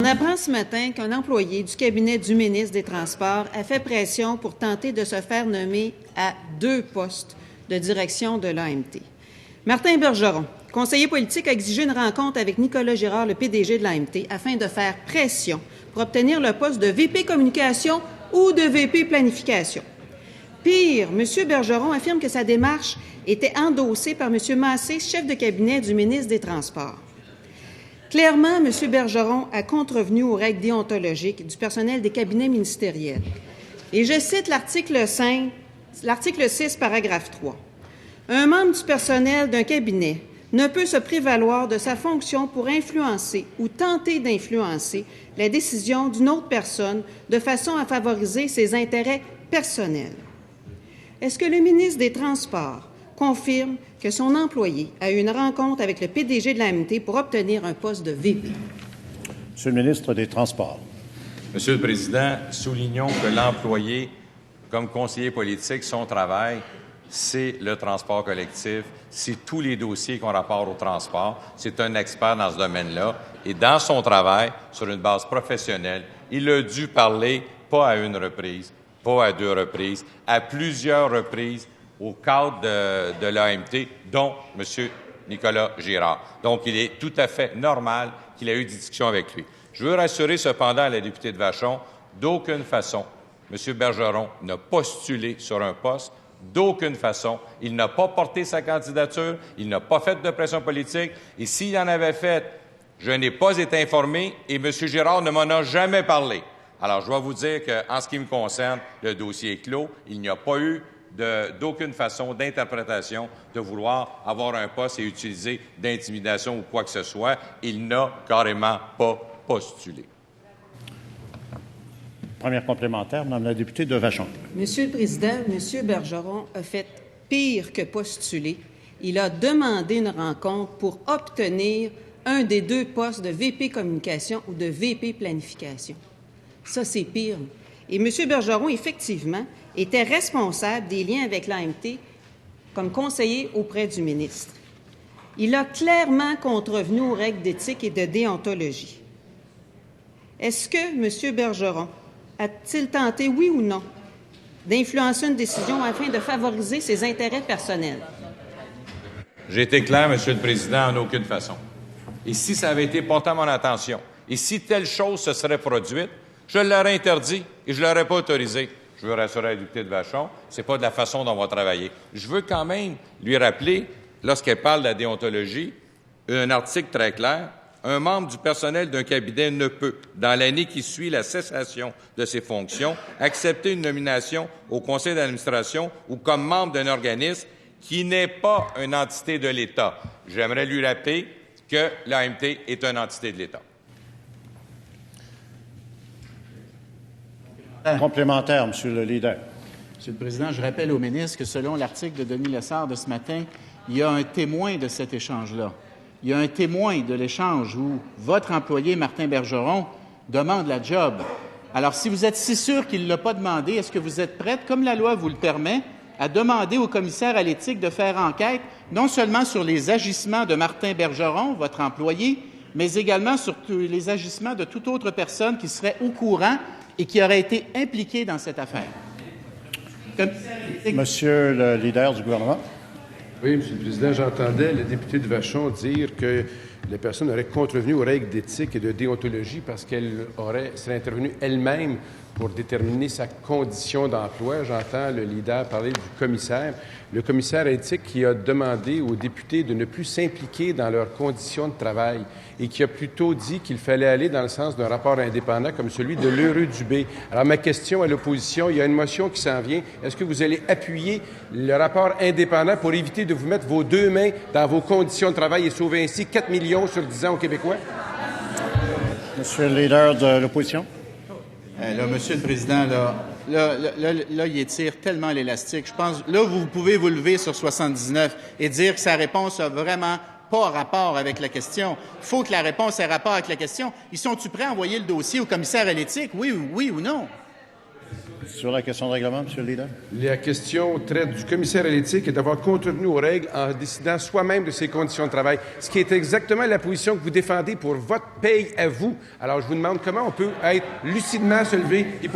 apprend ce matin qu'un employé du cabinet du ministre des Transports a fait pression pour tenter de se faire nommer à 2 postes de direction de l'AMT. Martin Bergeron, conseiller politique, a exigé une rencontre avec Nicolas Girard, le PDG de l'AMT, afin de faire pression pour obtenir le poste de VP Communication ou de VP Planification. Pire, M. Bergeron affirme que sa démarche était endossée par M. Massé, chef de cabinet du ministre des Transports. Clairement, M. Bergeron a contrevenu aux règles déontologiques du personnel des cabinets ministériels. Et je cite l'article 6, paragraphe 3. Un membre du personnel d'un cabinet ne peut se prévaloir de sa fonction pour influencer ou tenter d'influencer la décision d'une autre personne de façon à favoriser ses intérêts personnels. Est-ce que le ministre des Transports confirme que son employé a eu une rencontre avec le PDG de l'AMT pour obtenir un poste de VP? Monsieur le ministre des Transports. Monsieur le Président, soulignons que l'employé, comme conseiller politique, son travail, c'est le transport collectif, c'est tous les dossiers qu'on rapporte au transport. C'est un expert dans ce domaine-là. Et dans son travail, sur une base professionnelle, il a dû parler, pas à une reprise, pas à 2 reprises, à plusieurs reprises au cadre de l'AMT, dont M. Nicolas Girard. Donc, il est tout à fait normal qu'il ait eu des discussions avec lui. Je veux rassurer cependant la députée de Vachon, d'aucune façon, M. Bergeron n'a postulé sur un poste, d'aucune façon. Il n'a pas porté sa candidature, il n'a pas fait de pression politique, et s'il en avait fait, je n'ai pas été informé et M. Girard ne m'en a jamais parlé. Alors, je dois vous dire qu'en ce qui me concerne, le dossier est clos. Il n'y a pas eu d'aucune façon d'interprétation de vouloir avoir un poste et utiliser d'intimidation ou quoi que ce soit. Il n'a carrément pas postulé. Première complémentaire, Mme la députée de Vachon. Monsieur le Président, M. Bergeron a fait pire que postuler. Il a demandé une rencontre pour obtenir un des 2 postes de VP Communication ou de VP Planification. Ça, c'est pire. Et M. Bergeron, effectivement, était responsable des liens avec l'AMT comme conseiller auprès du ministre. Il a clairement contrevenu aux règles d'éthique et de déontologie. Est-ce que M. Bergeron a-t-il tenté, oui ou non, d'influencer une décision afin de favoriser ses intérêts personnels? J'ai été clair, Monsieur le Président, en aucune façon. Et si ça avait été porté à mon attention, et si telle chose se serait produite, je l'aurais interdit et je ne l'aurais pas autorisé. Je veux rassurer la députée de Vachon, ce n'est pas de la façon dont on va travailler. Je veux quand même lui rappeler, lorsqu'elle parle de la déontologie, un article très clair. Un membre du personnel d'un cabinet ne peut, dans l'année qui suit la cessation de ses fonctions, accepter une nomination au conseil d'administration ou comme membre d'un organisme qui n'est pas une entité de l'État. J'aimerais lui rappeler que l'AMT est une entité de l'État. Complémentaire, Monsieur le leader. Monsieur le Président, je rappelle au ministre que selon l'article de Denis Lessard de ce matin, il y a un témoin de cet échange-là. Il y a un témoin de l'échange où votre employé, Martin Bergeron, demande la job. Alors, si vous êtes si sûr qu'il ne l'a pas demandé, est-ce que vous êtes prête, comme la loi vous le permet, à demander au commissaire à l'éthique de faire enquête, non seulement sur les agissements de Martin Bergeron, votre employé, mais également sur les agissements de toute autre personne qui serait au courant et qui aurait été impliquée dans cette affaire? Monsieur le leader du gouvernement. Oui, Monsieur le Président, j'entendais le député de Vachon dire que la personne aurait contrevenu aux règles d'éthique et de déontologie parce qu'elle serait intervenue elle-même pour déterminer sa condition d'emploi. J'entends le leader parler du commissaire. Le commissaire à l'éthique qui a demandé aux députés de ne plus s'impliquer dans leurs conditions de travail et qui a plutôt dit qu'il fallait aller dans le sens d'un rapport indépendant comme celui de L'Heureux-Dubé. Alors, ma question à l'opposition, il y a une motion qui s'en vient. Est-ce que vous allez appuyer le rapport indépendant pour éviter de vous mettre vos 2 mains dans vos conditions de travail et sauver ainsi 4 millions sur 10 ans aux Québécois? Monsieur le leader de l'opposition. Là, Monsieur le Président, là, il étire tellement l'élastique. Je pense, là, vous pouvez vous lever sur 79 et dire que sa réponse a vraiment pas rapport avec la question. Il faut que la réponse ait rapport avec la question. Ils sont-ils prêts à envoyer le dossier au commissaire à l'éthique, oui ou non? Sur la question de règlement, M. le leader. La question traite du commissaire à l'éthique et d'avoir contrevenu aux règles en décidant soi-même de ses conditions de travail, ce qui est exactement la position que vous défendez pour votre paye à vous. Alors, je vous demande comment on peut être lucidement se lever et